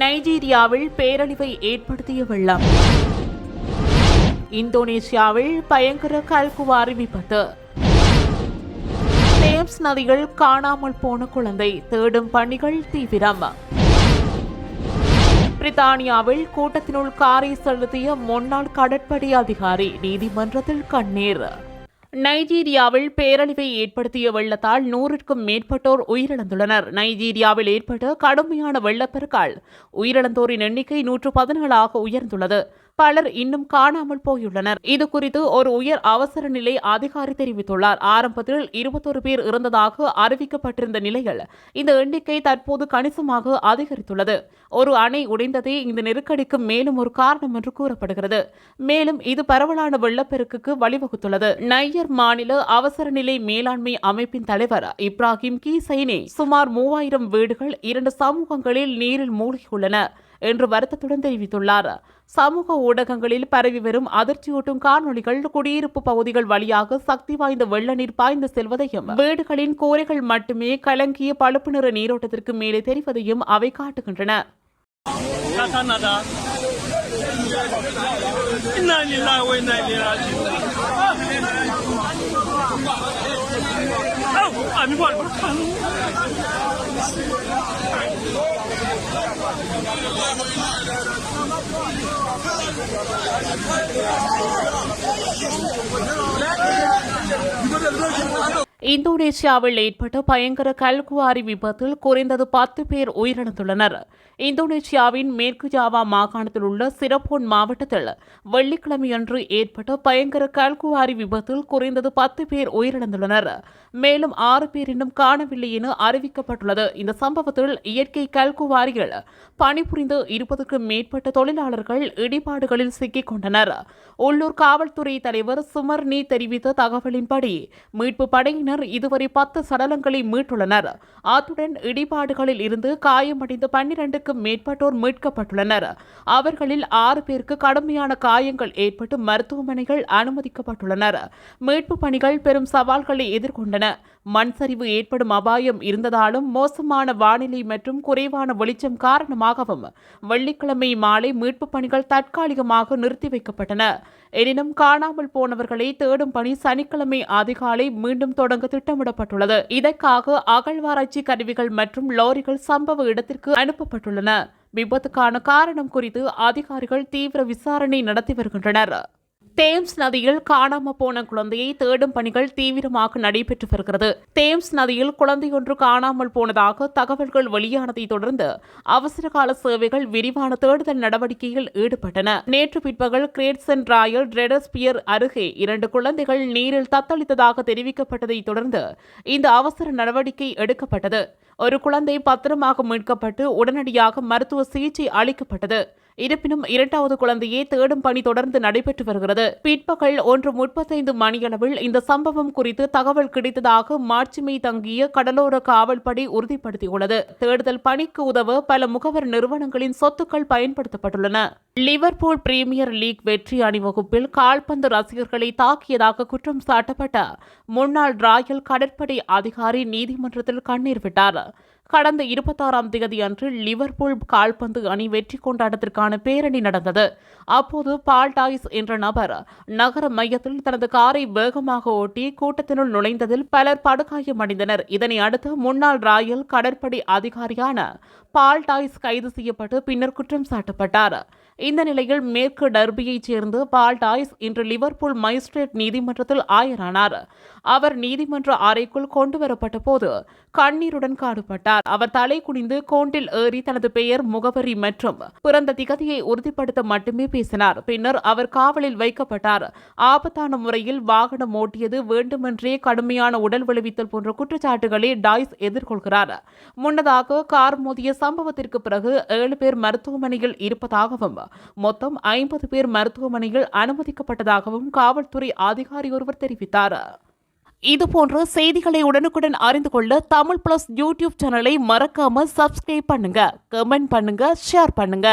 நைஜீரியாவில் பேரழிவை ஏற்படுத்திய வெள்ளம். இந்தோனேசியாவில் பயங்கர கல்குவாரி விபத்து. தேம்ஸ் நதியில் காணாமல் போன குழந்தை தேடும் பணிகள் தீவிரம். பிரித்தானியாவில் கூட்டத்தினுள் காரை செலுத்திய முன்னாள் கடற்படை அதிகாரி நீதிமன்றத்தில் கண்ணீர். நைஜீரியாவில் பேரழிவை ஏற்படுத்திய வெள்ளத்தால் 100க்கும் மேற்பட்டோர் உயிரிழந்துள்ளனர். நைஜீரியாவில் ஏற்பட்ட கடுமையான வெள்ளப்பெருக்கால் உயிரிழந்தோரின் எண்ணிக்கை 117 உயர்ந்துள்ளது. பலர் இன்னும் காணாமல் போயுள்ளனர். இதுகுறித்து ஒரு உயர் அவசர நிலை அதிகாரி தெரிவித்துள்ளார். ஆரம்பத்தில் 21 பேர் இறந்ததாக அறிவிக்கப்பட்டிருந்த நிலையில் இந்த எண்ணிக்கை தற்போது கணிசமாக அதிகரித்துள்ளது. ஒரு அணை உடைந்ததே இந்த நெருக்கடிக்கு மேலும் ஒரு காரணம் என்று கூறப்படுகிறது. மேலும் இது பரவலான வெள்ளப்பெருக்குக்கு வழிவகுத்துள்ளது. நையர் மாநில அவசர நிலை மேலாண்மை அமைப்பின் தலைவர் இப்ராஹிம் கீசைனே சுமார் 3000 வீடுகள் 2 சமூகங்களில் நீரில் மூழ்கியுள்ளன என்று வருத்தத்துடன் தெரிவித்துள்ளார். சமூக ஊடகங்களில் பரவி வரும் அதிர்ச்சியூட்டும் காணொலிகள் குடியிருப்பு பகுதிகள் வழியாக சக்தி வாய்ந்த வெள்ள நீர் பாய்ந்து செல்வதையும் வீடுகளின் கூரைகள் மட்டுமே கலங்கிய பழுப்பு நிற நீரோட்டத்திற்கு மேலே தெரிவதையும் அவை காட்டுகின்றன. இந்தோனேசியாவில் ஏற்பட்ட பயங்கர கல்குவாரி விபத்தில் குறைந்தது 10 பேர் உயிரிழந்துள்ளனர். இந்தோனேசியாவின் மேற்கு ஜாவா மாகாணத்தில் உள்ள சிரப்போன் மாவட்டத்தில் வெள்ளிக்கிழமையன்று ஏற்பட்ட பயங்கர கல்குவாரி விபத்தில் குறைந்தது 10 பேர் உயிரிழந்துள்ளனர். மேலும் 6 பேர் இன்னும் காணவில்லை என அறிவிக்கப்பட்டுள்ளது. இந்த சம்பவத்தில் இயற்கை கல்குவாரிகள் பணிபுரிந்து 20க்கும் மேற்பட்ட தொழிலாளர்கள் இடிபாடுகளில் சிக்கிக் கொண்டனர். உள்ளூர் காவல்துறை தலைவர் சுமர்னி தெரிவித்த தகவலின்படி மீட்பு படையினர் இதுவரை 10 சடலங்களை மீட்டுள்ளனர். அத்துடன் இடிபாடுகளில் இருந்து காயமடைந்த 12க்கும் மேற்பட்டோர் மீட்கப்பட்டுள்ளனர். அவர்களில் 6 பேருக்கு கடுமையான காயங்கள் ஏற்பட்டு மருத்துவமனைகள் அனுமதிக்கப்பட்டுள்ளனர். மீட்பு பணிகள் பெரும் சவால்களை எதிர்கொண்டன. மண் சரிவு ஏற்படும் அபாயம் இருந்ததாலும் மோசமான வானிலை மற்றும் குறைவான வெளிச்சம் காரணமாகவும் வெள்ளிக்கிழமை மாலை மீட்பு பணிகள் தற்காலிகமாக நிறுத்தி வைக்கப்பட்டன. எனினும் காணாமல் போனவர்களை தேடும் பணி சனிக்கிழமை அதிகாலை மீண்டும் தொடங்க திட்டமிடப்பட்டுள்ளது. இதற்காக அகழ்வாராய்ச்சி கருவிகள் மற்றும் லாரிகள் சம்பவ இடத்திற்கு அனுப்பப்பட்டுள்ளன. விபத்துக்கான காரணம் குறித்து அதிகாரிகள் தீவிர விசாரணை நடத்தி வருகின்றனர். தேம்ஸ் நதியில் காணாமல் போன குழந்தையை தேடும் பணிகள் தீவிரமாக நடைபெற்று வருகிறது. தேம்ஸ் நதியில் குழந்தையொன்று காணாமல் போனதாக தகவல்கள் வெளியானதை தொடர்ந்து அவசரகால சேவைகள் விரிவான தேடுதல் நடவடிக்கையில் ஈடுபட்டன. நேற்று பிற்பகல் கிரேட்சன் ராயல் ரெடஸ்பியர் அருகே 2 குழந்தைகள் நீரில் தத்தளித்ததாக தெரிவிக்கப்பட்டதை தொடர்ந்து இந்த அவசர நடவடிக்கை எடுக்கப்பட்டது. ஒரு குழந்தை பத்திரமாக மீட்கப்பட்டு உடனடியாக மருத்துவ சிகிச்சை அளிக்கப்பட்டது. இருப்பினும் 2வது குழந்தையை தேடும் பணி தொடர்ந்து நடைபெற்று வருகிறது. பிற்பகல் 1:35 மணியளவில் இந்த சம்பவம் குறித்து தகவல் கிடைத்ததாக மாட்சிமை தங்கிய கடலோர காவல்படை உறுதிப்படுத்தியுள்ளது. தேடுதல் பணிக்கு உதவ பல முகவர் நிறுவனங்களின் சொத்துக்கள் பயன்படுத்தப்பட்டுள்ளன. லிவர்பூல் பிரீமியர் லீக் வெற்றி அணிவகுப்பில் கால்பந்து ரசிகர்களை தாக்கியதாக குற்றம் சாட்டப்பட்ட முன்னாள் ராயல் கடற்படை அதிகாரி நீதிமன்றத்தில் கண்ணீர் விட்டார். கடந்த 26ஆம் தேதி அன்று லிவர்பூல் கால்பந்து அணி வெற்றி கொண்டாட்டத்திற்கான பேரணி நடந்தது. அப்போது பால் டாய்ஸ் என்ற நபர் நகர மையத்தில் தனது காரை வேகமாக ஓட்டி கூட்டத்தினுள் நுழைந்ததில் பலர் படுகாயமடைந்தனர். இதனை அடுத்து முன்னாள் ராயல் கடற்படை அதிகாரியான பால் டாய்ஸ் கைது செய்யப்பட்டு பின்னர் குற்றம் சாட்டப்பட்டார். இந்த நிலையில் மேற்கு டர்பியைச் சேர்ந்த பால் டாய்ஸ் இன்று லிவர்பூல் மஜிஸ்ட்ரேட் நீதிமன்றத்தில் ஆஜரானார். அவர் நீதிமன்ற அறைக்குள் கொண்டுவரப்பட்ட போது கண்ணீருடன் காணப்பட்டார். அவர் தலை குனிந்து கோண்டில் ஏறி தனது பெயர், முகவரி மற்றும் பிறந்த திகதியை உறுதிப்படுத்த மட்டுமே பேசினார். பின்னர் அவர் காவலில் வைக்கப்பட்டார். ஆபத்தான முறையில் வாகனம் ஓட்டியது, வேண்டுமென்றே கடுமையான உடல் விளைவித்தல் போன்ற குற்றச்சாட்டுகளை டாய்ஸ் எதிர்கொள்கிறார். முன்னதாக கார் மோதிய சம்பவத்திற்கு பிறகு 7 பேர் மருத்துவமனையில் இருப்பதாகவும் மொத்தம் 50 பேர் மருத்துவமனையில் அனுமதிக்கப்பட்டதாகவும் காவல்துறை அதிகாரி ஒருவர் தெரிவித்தார். இதுபோன்ற செய்திகளை உடனுக்குடன் அறிந்து கொள்ள தமிழ் பிளஸ் யூடியூப் சேனலை மறக்காம சப்ஸ்கிரைப் பண்ணுங்க, கமெண்ட் பண்ணுங்க, ஷேர் பண்ணுங்க.